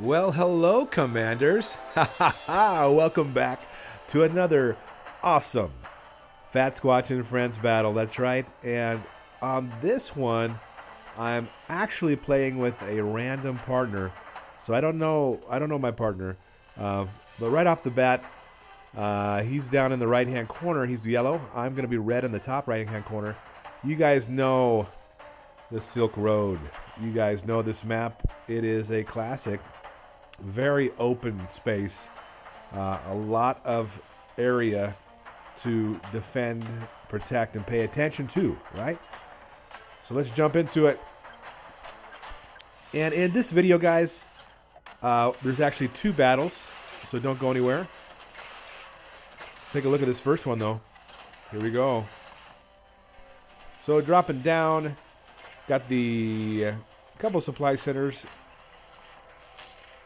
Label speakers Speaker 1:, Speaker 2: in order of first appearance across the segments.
Speaker 1: Well, hello, Commanders. Ha ha ha! Welcome back to another awesome FATSQUATCH and Friends battle. That's right. And on this one, I'm actually playing with a random partner. So I don't know my partner. But right off the bat, he's down in the right-hand corner. He's yellow. I'm going to be red in the top right-hand corner. You guys know the Silk Road. You guys know this map. It is a classic. Very open space. A lot of area to defend, protect, and pay attention to, right? So let's jump into it. And in this video, guys, there's actually two battles, so don't go anywhere. Let's take a look at this first one, though. Here we go. So dropping down, got the couple supply centers,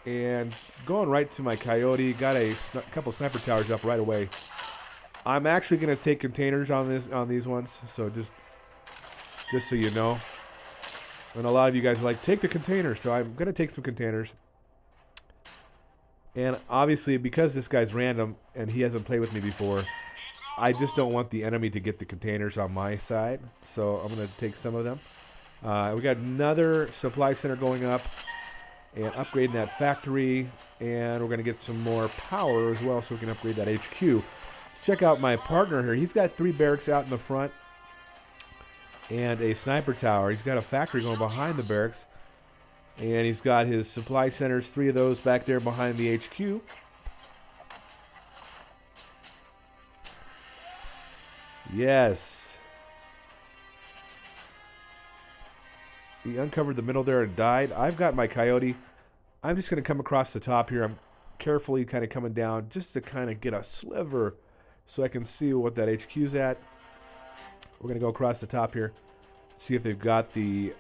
Speaker 1: and going right to my coyote. Got a couple sniper towers up right away. I'm actually gonna take containers on these ones, so just so you know. And a lot of you guys are like, take the containers, so I'm gonna take some containers. And obviously, because this guy's random and he hasn't played with me before, I just don't want the enemy to get the containers on my side, so I'm gonna take some of them. We got another supply center going up and upgrading that factory, and we're going to get some more power as well so we can upgrade that HQ. Let's check out my partner here. He's got 3 barracks out in the front and a sniper tower. He's got a factory going behind the barracks, and he's got his supply centers, 3 of those back there behind the HQ. Yes. He uncovered the middle there and died. I've got my coyote. I'm just going to come across the top here. I'm carefully kind of coming down just to kind of get a sliver so I can see what that HQ's at. We're going to go across the top here, see if they've got the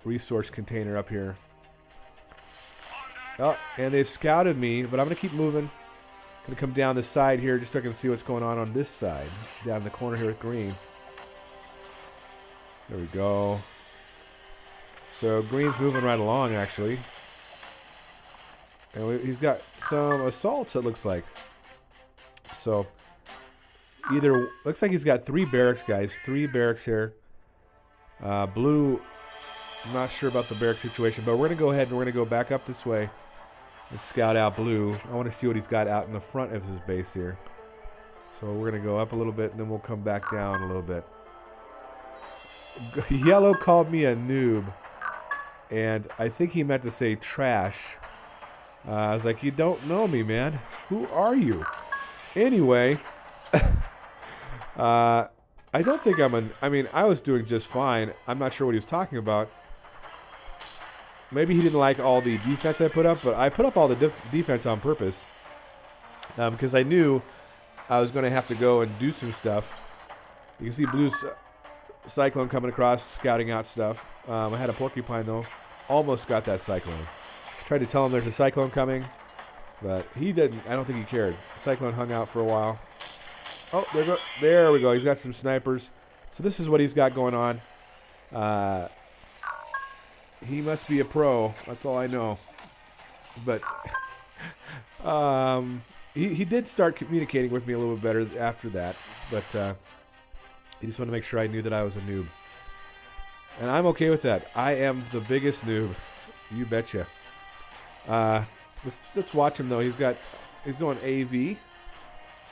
Speaker 1: resource container up here. Oh, and they scouted me, but I'm going to keep moving. Going to come down the side here just so I can see what's going on this side. Down in the corner here with green. There we go. So green's moving right along, actually. And he's got some assaults, it looks like. So either looks like he's got 3 barracks, guys. 3 barracks here. Blue, I'm not sure about the barrack situation, but we're going to go ahead and we're going to go back up this way and scout out blue. I want to see what he's got out in the front of his base here. So we're going to go up a little bit, and then we'll come back down a little bit. Yellow called me a noob. And I think he meant to say trash. I was like, you don't know me, man. Who are you? Anyway, I don't think I mean, I was doing just fine. I'm not sure what he was talking about. Maybe he didn't like all the defense I put up, but I put up all the defense on purpose. Because I knew I was going to have to go and do some stuff. You can see Blue's Cyclone coming across, scouting out stuff. I had a porcupine, though. Almost got that Cyclone. Tried to tell him there's a Cyclone coming, but he didn't. I don't think he cared. Cyclone hung out for a while. Oh, there we go. He's got some snipers. So this is what he's got going on. He must be a pro. That's all I know. But he did start communicating with me a little bit better after that. But he just wanted to make sure I knew that I was a noob. And I'm okay with that. I am the biggest noob. You betcha. Let's watch him, though. He's going AV.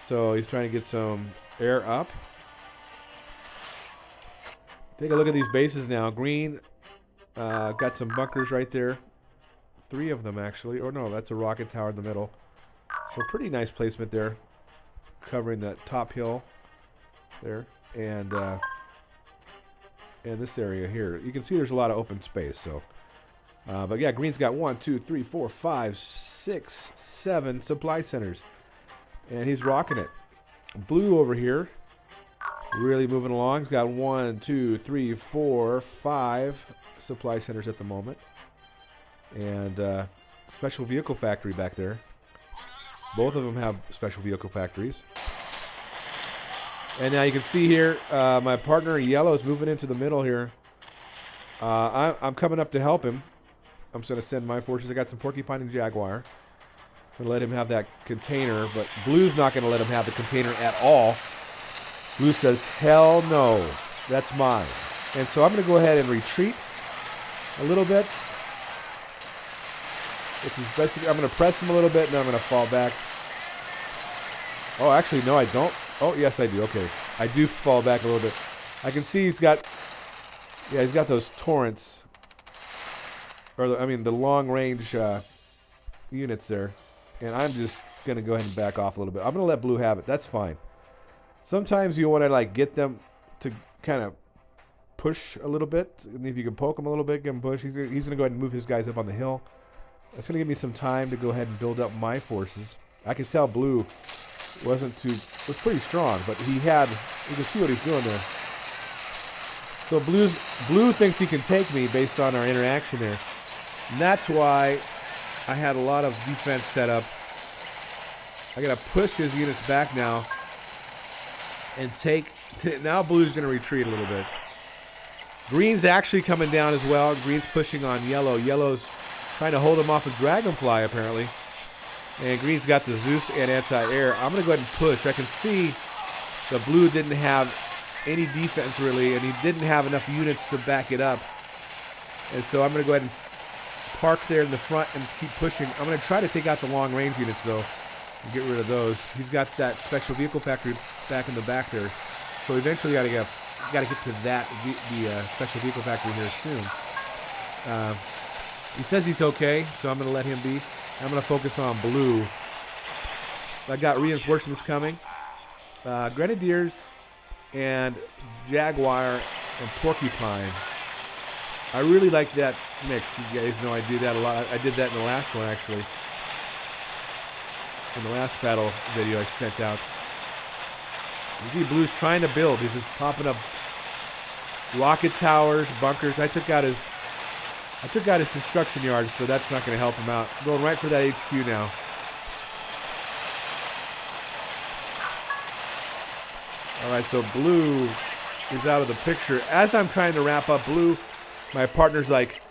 Speaker 1: So he's trying to get some air up. Take a look at these bases now. Green got some bunkers right there. 3 of them, actually. Or no, that's a rocket tower in the middle. So pretty nice placement there. Covering that top hill there. And this area here, you can see there's a lot of open space. So, but yeah, green's got 1, 2, 3, 4, 5, 6, 7 supply centers, and he's rocking it. Blue over here, really moving along. He's got 1, 2, 3, 4, 5 supply centers at the moment, and special vehicle factory back there. Both of them have special vehicle factories. And now you can see here, my partner Yellow is moving into the middle here. I'm coming up to help him. I'm just going to send my forces. I got some Porcupine and Jaguar. I'm going to let him have that container, but Blue's not going to let him have the container at all. Blue says, hell no, that's mine. And so I'm going to go ahead and retreat a little bit. Which is basically, I'm going to press him a little bit, and then I'm going to fall back. Oh, actually, no, I don't. Oh, yes, I do. Okay. I do fall back a little bit. I can see he's got, yeah, he's got those torrents. Or, the long-range units there. And I'm just going to go ahead and back off a little bit. I'm going to let Blue have it. That's fine. Sometimes you want to, like, get them to kind of push a little bit. And if you can poke him a little bit, give him push. He's going to go ahead and move his guys up on the hill. That's going to give me some time to go ahead and build up my forces. I can tell Blue was pretty strong, but you can see what he's doing there. So Blue thinks he can take me based on our interaction there. And that's why I had a lot of defense set up. I got to push his units back now and now Blue's going to retreat a little bit. Green's actually coming down as well. Green's pushing on Yellow. Yellow's trying to hold him off with Dragonfly, apparently. And Green's got the Zeus and anti-air. I'm going to go ahead and push. I can see the Blue didn't have any defense, really, and he didn't have enough units to back it up. And so I'm going to go ahead and park there in the front and just keep pushing. I'm going to try to take out the long-range units, though, and get rid of those. He's got that special vehicle factory back in the back there. So eventually got to get to that, the special vehicle factory here soon. He says he's okay, so I'm going to let him be. I'm going to focus on Blue. I got reinforcements coming. Grenadiers and Jaguar and Porcupine. I really like that mix. You guys know I do that a lot. I did that in the last one, actually. In the last battle video I sent out. You see Blue's trying to build. He's just popping up rocket towers, bunkers. I took out his construction yard, so that's not going to help him out. Going right for that HQ now. All right, so Blue is out of the picture. As I'm trying to wrap up Blue, my partner's like,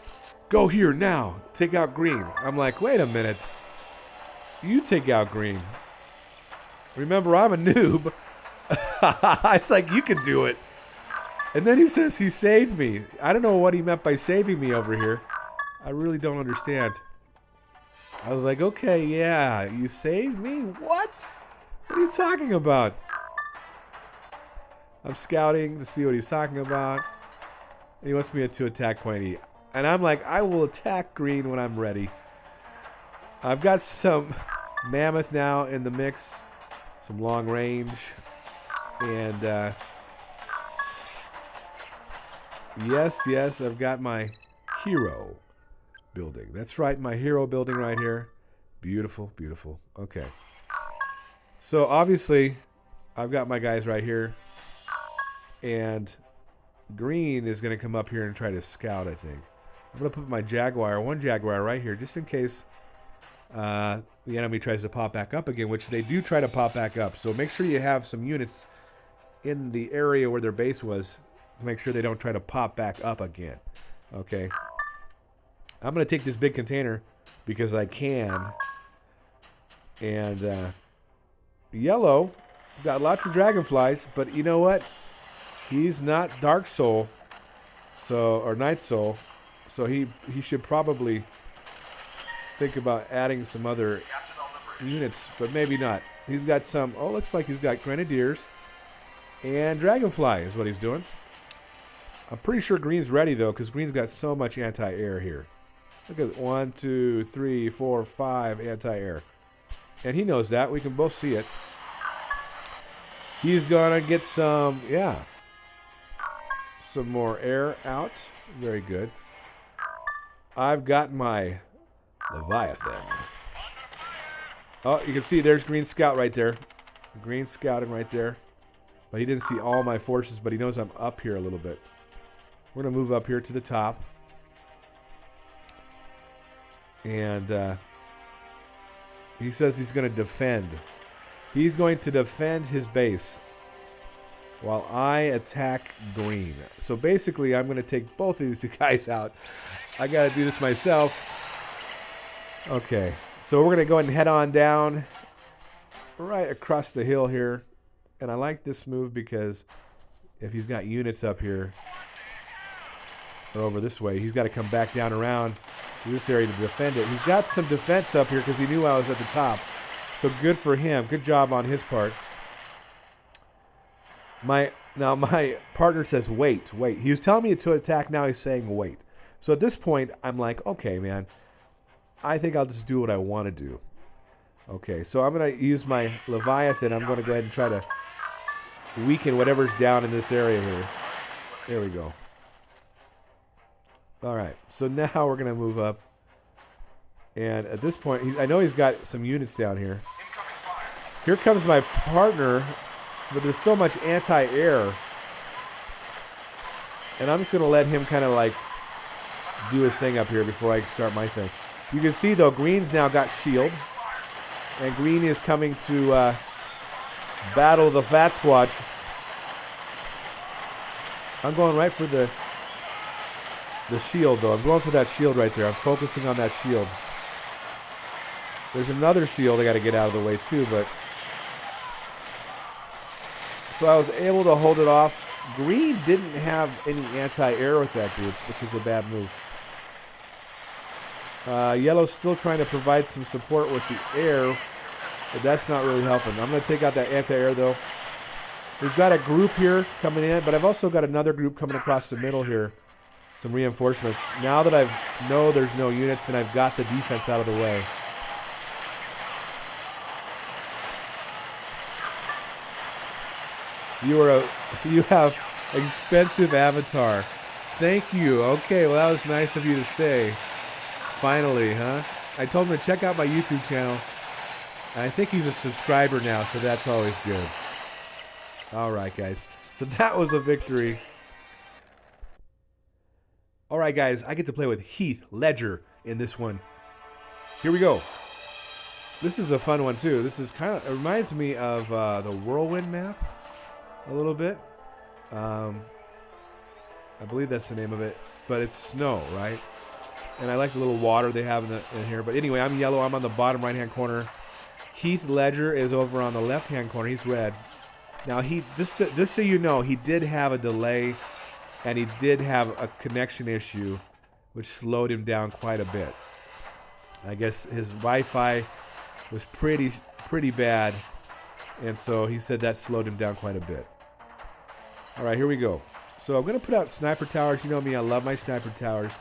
Speaker 1: go here now. Take out Green. I'm like, wait a minute. You take out Green. Remember, I'm a noob. It's like, you can do it. And then he says he saved me. I don't know what he meant by saving me over here. I really don't understand. I was like, okay, yeah, you saved me? What? What are you talking about? I'm scouting to see what he's talking about. And he wants me to attack point E. And I'm like, I will attack Green when I'm ready. I've got some Mammoth now in the mix. Some long range. And yes, I've got my hero building. That's right, my hero building right here. Beautiful, beautiful. Okay. So obviously, I've got my guys right here. And Green is going to come up here and try to scout, I think. I'm going to put my one Jaguar right here, just in case the enemy tries to pop back up again, which they do try to pop back up. So make sure you have some units in the area where their base was to make sure they don't try to pop back up again. Okay. I'm going to take this big container because I can. And Yellow got lots of dragonflies, but you know what? He's not Dark Soul, or Night Soul, so he should probably think about adding some other units, but maybe not. He's got some. Oh, looks like he's got Grenadiers and Dragonfly is what he's doing. I'm pretty sure Green's ready though, because Green's got so much anti-air here. Look at 1, 2, 3, 4, 5 anti-air, and he knows that. We can both see it. He's gonna get some, some more air out. Very good. I've got my Leviathan. Oh, you can see there's Green Scout right there. Green scouting right there. But he didn't see all my forces, but he knows I'm up here a little bit. We're going to move up here to the top. And he says he's going to defend. He's going to defend his base. while I attack green. So basically, I'm going to take both of these guys out. I got to do this myself. Okay, so we're going to go ahead and head on down right across the hill here. And I like this move because if he's got units up here or over this way, he's got to come back down around to this area to defend it. He's got some defense up here because he knew I was at the top. So good for him. Good job on his part. Now my partner says, wait. He was telling me to attack. Now he's saying wait. So at this point, I'm like, okay, man. I think I'll just do what I want to do. Okay, so I'm going to use my Leviathan. I'm going to go ahead and try to weaken whatever's down in this area here. There we go. All right, so now we're going to move up. And at this point, I know he's got some units down here. Here comes my partner, but there's so much anti-air. And I'm just going to let him kind of like do his thing up here before I start my thing. You can see, though, green's now got shield. And green is coming to battle the FATSQUATCH. I'm going right for the shield, though. I'm going for that shield right there. I'm focusing on that shield. There's another shield I got to get out of the way, too, but... So I was able to hold it off. Green didn't have any anti-air with that dude, which is a bad move. Yellow's still trying to provide some support with the air, but that's not really helping. I'm going to take out that anti-air, though. We've got a group here coming in, but I've also got another group coming across the middle here. Some reinforcements. Now that I know there's no units and I've got the defense out of the way. You have expensive avatar. Thank you. Okay, well that was nice of you to say. Finally, huh? I told him to check out my YouTube channel. And I think he's a subscriber now, so that's always good. All right, guys. So that was a victory. All right, guys. I get to play with Heath Ledger in this one. Here we go. This is a fun one, too. This is kind of... It reminds me of the Whirlwind map a little bit. I believe that's the name of it. But it's snow, right? And I like the little water they have in here. But anyway, I'm yellow. I'm on the bottom right-hand corner. Heath Ledger is over on the left-hand corner. He's red. Now, just so you know, he did have a delay, and he did have a connection issue, which slowed him down quite a bit. I guess his Wi-Fi was pretty bad, and so he said that slowed him down quite a bit. All right, here we go. So I'm going to put out sniper towers. You know me, I love my sniper towers.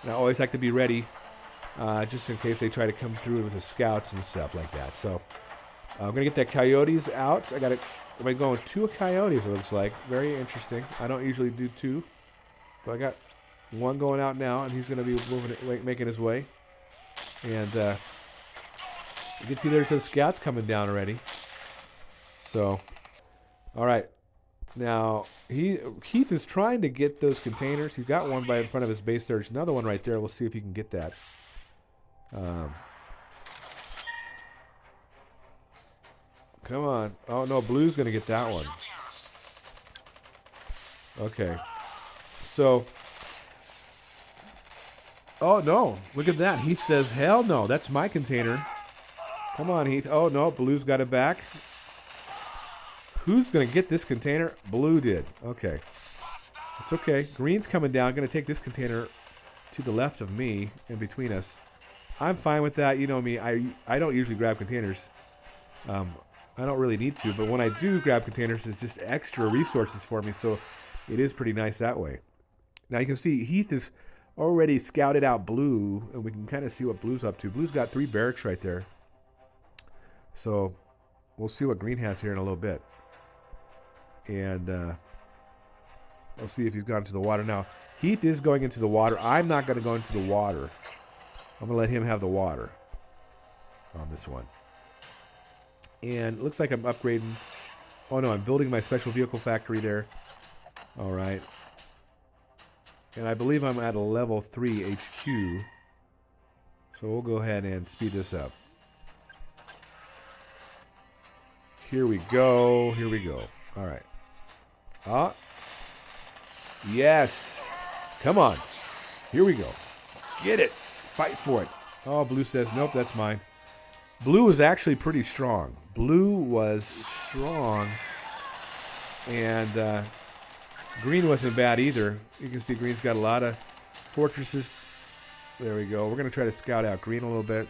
Speaker 1: And I always like to be ready, just in case they try to come through with the scouts and stuff like that. So I'm going to get that coyotes out. I'm going 2 coyotes, it looks like. Very interesting. I don't usually do 2. But I got 1 going out now, and he's going to be making his way. And you can see there's some scouts coming down already. So, all right. Now, Keith is trying to get those containers. He's got one in front of his base there. There's another one right there. We'll see if he can get that. Come on. Oh, no, Blue's going to get that one. Okay. So, oh, no. Look at that. Heath says, hell no. That's my container. Come on, Heath. Oh, no. Blue's got it back. Who's going to get this container? Blue did. Okay. It's okay. Green's coming down. Going to take this container to the left of me in between us. I'm fine with that. You know me. I don't usually grab containers. I don't really need to. But when I do grab containers, it's just extra resources for me. So it is pretty nice that way. Now you can see Heath has already scouted out Blue. And we can kind of see what Blue's up to. Blue's got 3 barracks right there. So we'll see what Green has here in a little bit. And we'll see if he's gone to the water. Now, Heath is going into the water. I'm not going to go into the water. I'm going to let him have the water on this one. And it looks like I'm upgrading. Oh, no, I'm building my special vehicle factory there. All right. And I believe I'm at a level 3 HQ. So we'll go ahead and speed this up. Here we go. Here we go. All right. Ah. Yes. Come on. Here we go. Get it. Fight for it. Oh, blue says, nope, that's mine. Blue was actually pretty strong. Blue was strong. And green wasn't bad either. You can see green's got a lot of fortresses. There we go. We're going to try to scout out green a little bit.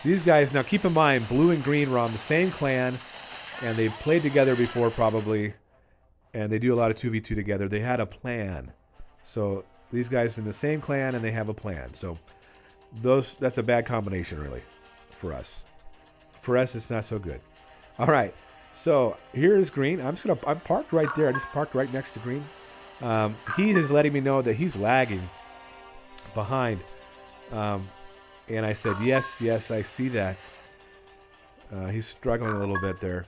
Speaker 1: These guys, now keep in mind, blue and green were on the same clan, and they've played together before probably, and they do a lot of 2v2 together. They had a plan. So these guys in the same clan, and they have a plan. So that's a bad combination, really, for us. For us, it's not so good. All right. So here's green. I'm parked right there. I just parked right next to green. He is letting me know that he's lagging behind. And I said, yes, I see that. He's struggling a little bit there.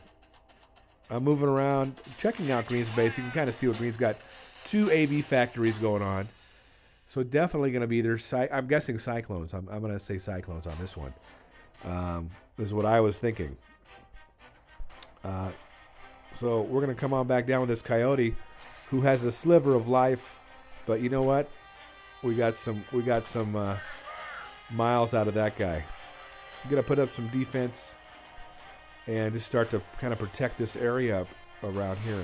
Speaker 1: I'm moving around, checking out green's base. You can kind of see what green's got. 2 AV factories going on. So definitely going to be either, I'm guessing cyclones. I'm going to say cyclones on this one. This is what I was thinking. So we're going to come on back down with this coyote who has a sliver of life. But you know what? We got some miles out of that guy. I'm going to put up some defense and just start to kind of protect this area up around here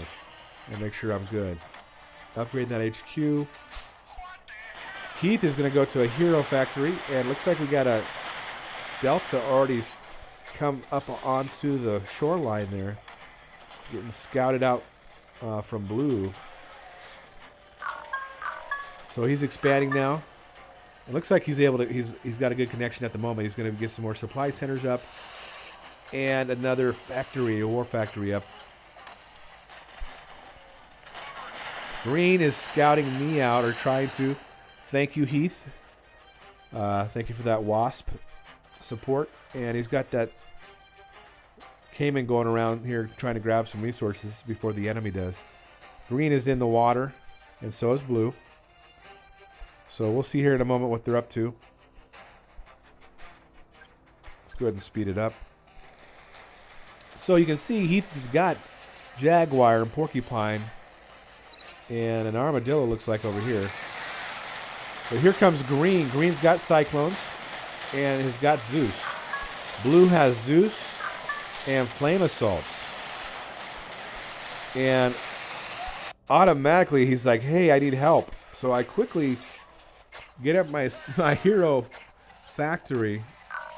Speaker 1: and make sure I'm good. Upgrade that HQ. Keith is going to go to a hero factory, and looks like we got a Delta already come up onto the shoreline there, getting scouted out from blue. So he's expanding now. It looks like he's able to. He's got a good connection at the moment. He's going to get some more supply centers up, and another factory, a war factory up. Green is scouting me out, or trying to. Thank you, Heath. Thank you for that wasp support. And he's got that Cayman going around here trying to grab some resources before the enemy does. Green is in the water, and so is blue. So we'll see here in a moment what they're up to. Let's go ahead and speed it up. So you can see Heath has got Jaguar and Porcupine and an Armadillo looks like over here. But here comes Green. Green's got Cyclones and has got Zeus. Blue has Zeus and Flame Assaults. And automatically he's like, hey, I need help. So I quickly get up my hero factory,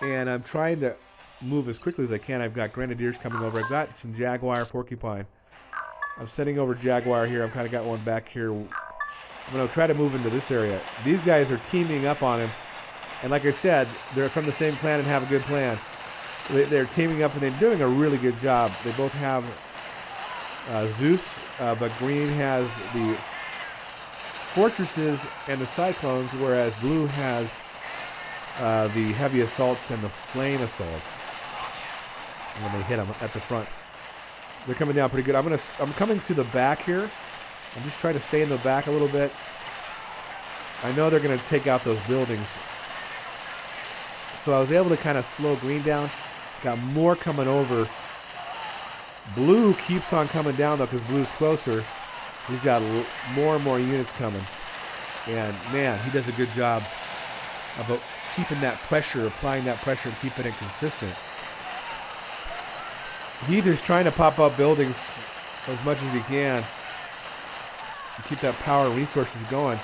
Speaker 1: and I'm trying to move as quickly as I can. I've got Grenadiers coming over. I've got some Jaguar, Porcupine. I'm sending over Jaguar here. I've kind of got one back here. I'm going to try to move into this area. These guys are teaming up on him. And like I said, they're from the same clan and have a good plan. They're teaming up, and they're doing a really good job. They both have Zeus, but Green has the Fortresses and the Cyclones, whereas Blue has the Heavy Assaults and the Flame Assaults. When they hit them at the front, they're coming down pretty good. I'm coming to the back here. I'm just trying to stay in the back a little bit. I know they're going to take out those buildings, so I was able to kind of slow Green down. Got more coming over. Blue keeps on coming down though, because Blue's closer. He's got more and more units coming. And man, he does a good job of keeping that pressure, applying that pressure and keeping it consistent. Heath is trying to pop up buildings as much as he can to keep that power and resources going.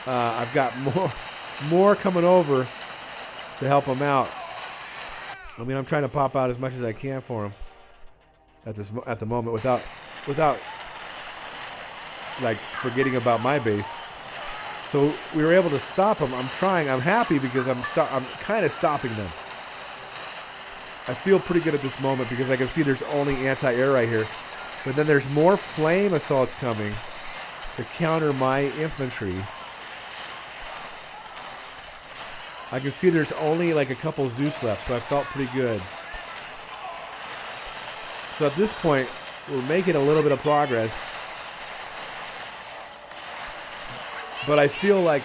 Speaker 1: I've got more coming over to help him out. I mean, I'm trying to pop out as much as I can for him at the moment without like forgetting about my base. So we were able to stop them. I'm happy because I'm kind of stopping them. I feel pretty good at this moment because I can see there's only anti-air right here. But then there's more flame assaults coming to counter my infantry. I can see there's only like a couple Zeus left, so I felt pretty good. So at this point, we're making a little bit of progress. But I feel like,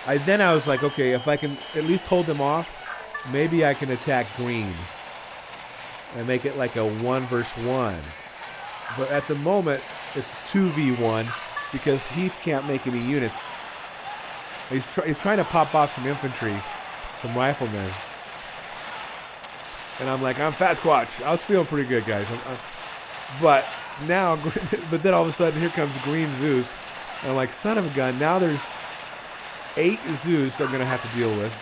Speaker 1: I was like, okay, if I can at least hold them off, maybe I can attack Green and make it like a 1 versus 1. But at the moment, it's 2v1 because Heath can't make any units. He's trying to pop off some infantry, some riflemen. And I'm like, I'm FATSQUATCH. I was feeling pretty good, guys. But now, but then all of a sudden, here comes Green Zeus. And I'm like, son of a gun, now there's 8 Zeus I'm going to have to deal with.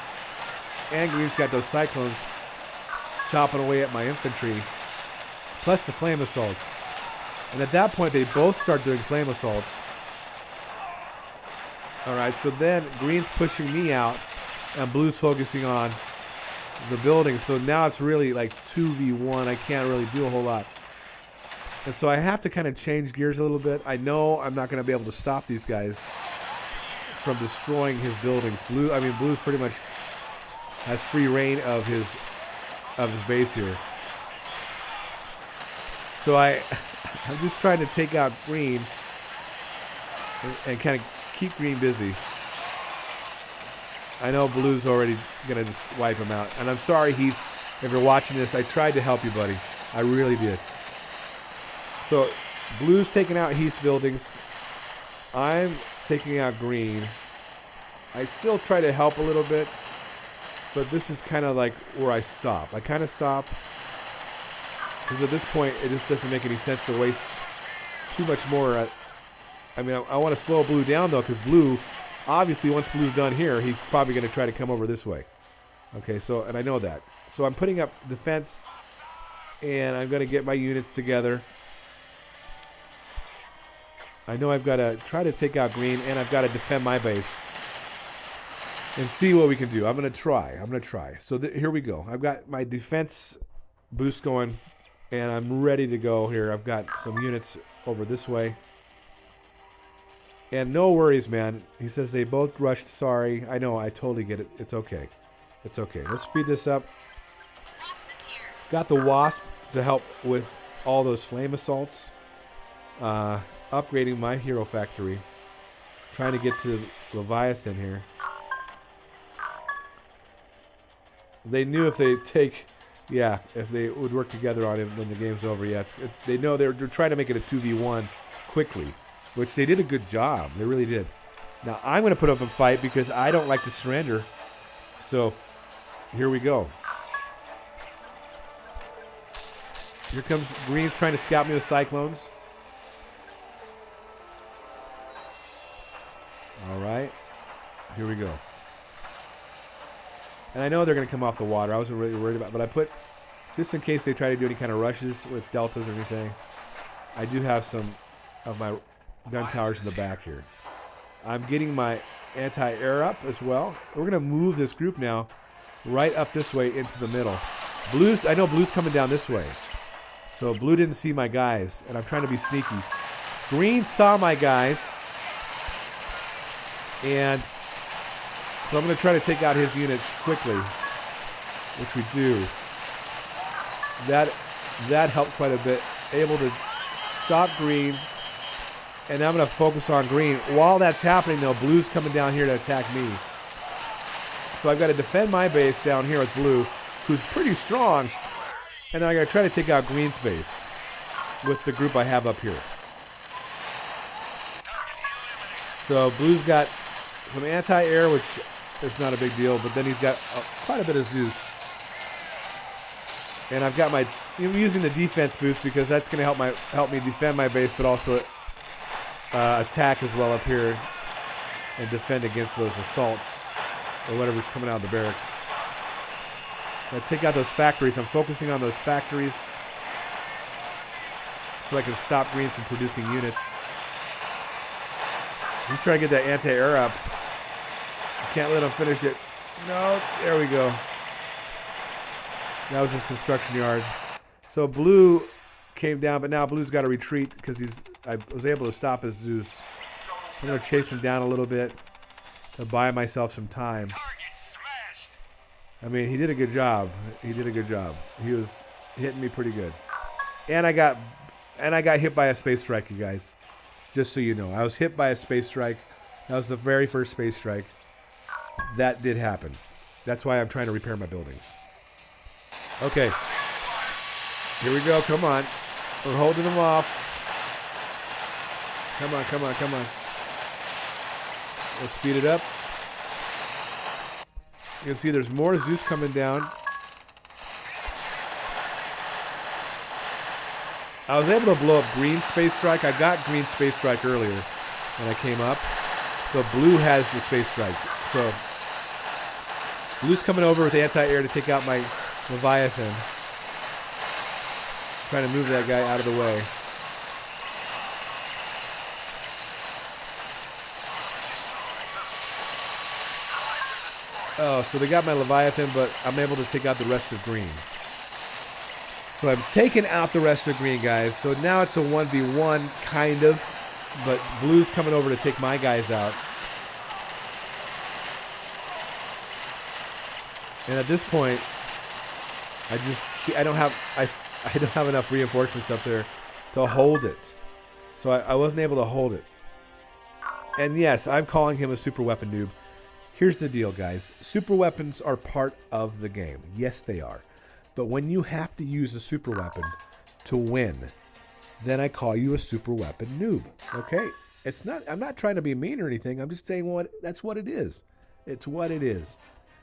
Speaker 1: And Green's got those cyclones chopping away at my infantry. Plus the flame assaults. And at that point, they both start doing flame assaults. Alright, so then Green's pushing me out. And Blue's focusing on the building. So now it's really like 2v1. I can't really do a whole lot. And so I have to kind of change gears a little bit. I know I'm not going to be able to stop these guys from destroying his buildings. Blue's pretty much has free reign of his base here. So I'm just trying to take out Green and kind of keep Green busy. I know Blue's already going to just wipe him out. And I'm sorry, Heath, if you're watching this. I tried to help you, buddy. I really did. So Blue's taking out Heath's buildings. I'm taking out Green. I still try to help a little bit. But this is kind of like where I stop. I kind of stop. Because at this point, it just doesn't make any sense to waste too much more. I want to slow Blue down, though, because Blue, obviously, once Blue's done here, he's probably going to try to come over this way. Okay, so, and I know that. So I'm putting up defense, and I'm going to get my units together. I know I've got to try to take out Green, and I've got to defend my base. And see what we can do. I'm going to try. So here we go. I've got my defense boost going, and I'm ready to go here. I've got some units over this way. And no worries, man. He says they both rushed. Sorry. I know. I totally get it. It's okay. It's okay. Let's speed this up. Got the Wasp to help with all those flame assaults. Upgrading my hero factory. Trying to get to Leviathan here. They knew if they if they would work together on him when the game's over. Yeah, they know they're trying to make it a 2v1 quickly, which they did a good job. They really did. Now, I'm going to put up a fight because I don't like to surrender. So, here we go. Here comes Green's trying to scout me with Cyclones. All right. Here we go. And I know they're going to come off the water. I wasn't really worried about it. But I put, just in case they try to do any kind of rushes with deltas or anything, I do have some of my gun towers in the back here. I'm getting my anti-air up as well. We're going to move this group now right up this way into the middle. I know Blue's coming down this way. So Blue didn't see my guys, and I'm trying to be sneaky. Green saw my guys. And so I'm going to try to take out his units quickly, which we do. That helped quite a bit. Able to stop Green, and I'm going to focus on Green. While that's happening, though, Blue's coming down here to attack me. So I've got to defend my base down here with Blue, who's pretty strong, and then I got to try to take out Green's base with the group I have up here. So Blue's got some anti-air, which is not a big deal, but then he's got quite a bit of Zeus. And I've got I'm using the defense boost because that's going to help me defend my base, but also attack as well up here and defend against those assaults or whatever's coming out of the barracks. I take out those factories. I'm focusing on those factories so I can stop Green from producing units. He's trying to get that anti-air up. Can't let him finish it. No, there we go. That was his construction yard. So Blue came down, but now Blue's got to retreat because I was able to stop his Zeus. I'm going to chase him down a little bit to buy myself some time. I mean, he did a good job. He did a good job. He was hitting me pretty good. And I got hit by a space strike, you guys. Just so you know. I was hit by a space strike. That was the very first space strike. That did happen. That's why I'm trying to repair my buildings. Okay. Here we go. Come on. We're holding them off. Come on, come on, come on. Let's speed it up. You can see there's more Zeus coming down. I was able to blow up green Space Strike. I got green Space Strike earlier when I came up. But blue has the Space Strike. So blue's coming over with anti-air to take out my Leviathan. Trying to move that guy out of the way. Oh, so they got my Leviathan, but I'm able to take out the rest of green. So I've taken out the rest of green, guys. So now it's a 1v1, kind of. But blue's coming over to take my guys out. And at this point, I don't have enough reinforcements up there to hold it. So I wasn't able to hold it. And yes, I'm calling him a super weapon noob. Here's the deal, guys. Super weapons are part of the game. Yes, they are. But when you have to use a super weapon to win, then I call you a super weapon noob. Okay? I'm not trying to be mean or anything. I'm just saying that's what it is. It's what it is.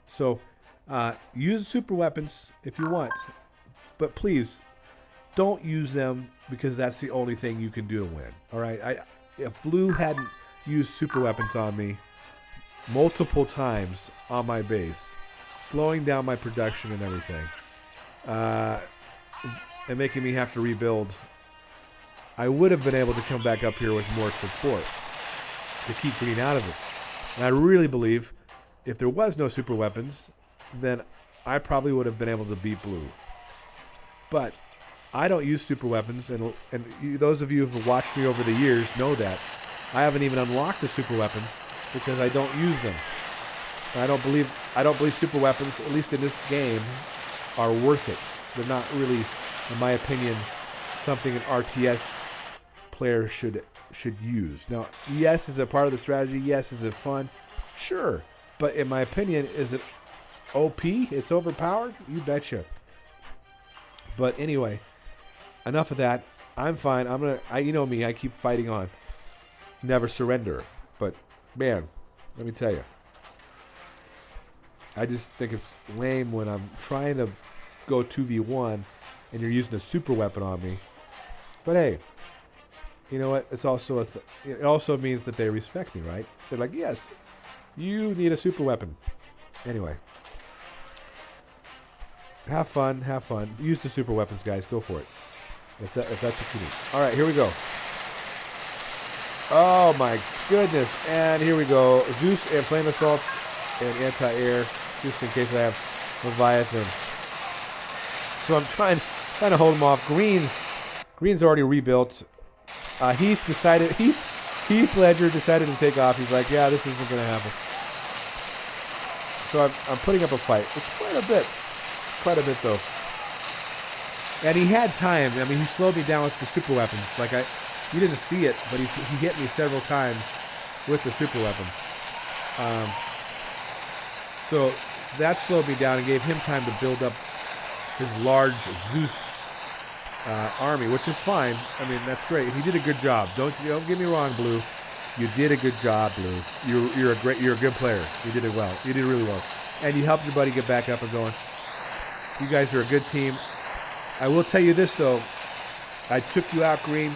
Speaker 1: So use super weapons if you want. But please, don't use them because that's the only thing you can do to win. All right? If blue hadn't used super weapons on me multiple times on my base, slowing down my production and everything, and making me have to rebuild, I would have been able to come back up here with more support to keep green out of it. And I really believe if there was no super weapons, then I probably would have been able to beat blue. But I don't use super weapons, and those of you who have watched me over the years know that. I haven't even unlocked the super weapons because I don't use them. And I don't believe super weapons, at least in this game, are worth it. They're not really, in my opinion, something an RTS player should use. Now, yes, is it part of the strategy? Yes, is it fun? Sure. But in my opinion, is it OP? It's overpowered? You betcha. But anyway, enough of that. I'm fine. you know me, I keep fighting on. Never surrender. But man, let me tell you, I just think it's lame when I'm trying to go 2v1 and you're using a super weapon on me. But hey, you know what? It's also it also means that they respect me, right? They're like, yes, you need a super weapon. Anyway, have fun, have fun. Use the super weapons, guys. Go for it. If that's what you need. All right, here we go. Oh my goodness! And here we go. Zeus and flame assaults and anti-air, just in case I have Leviathan. So I'm trying to hold him off. Green's already rebuilt. Heath Ledger decided to take off. He's like, yeah, this isn't going to happen. So I'm putting up a fight. It's quite a bit though. And he had time. I mean, he slowed me down with the super weapons. Like you didn't see it, but he hit me several times with the super weapon. So that slowed me down and gave him time to build up his large Zeus army, which is fine. I mean, that's great. He did a good job. Don't get me wrong, Blue. You did a good job, Blue. You're a good player. You did it well. You did really well, and you helped your buddy get back up and going. You guys are a good team. I will tell you this though. I took you out, Green,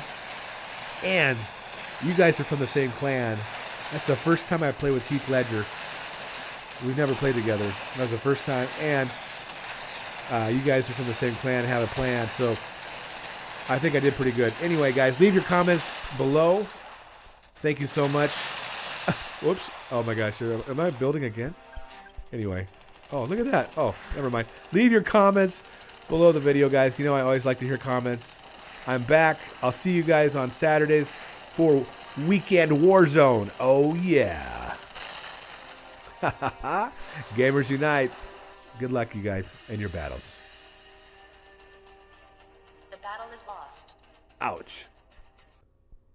Speaker 1: and you guys are from the same clan. That's the first time I played with Heath Ledger. We've never played together. That was the first time, and you guys are from the same clan, have a plan, so I think I did pretty good. Anyway, guys, leave your comments below. Thank you so much. Whoops. Oh my gosh, am I building again? Anyway. Oh, look at that. Oh, never mind. Leave your comments below the video, guys. You know I always like to hear comments. I'm back. I'll see you guys on Saturdays for Weekend Warzone. Oh, yeah. Gamers Unite. Good luck, you guys, in your battles.
Speaker 2: The battle is lost.
Speaker 1: Ouch.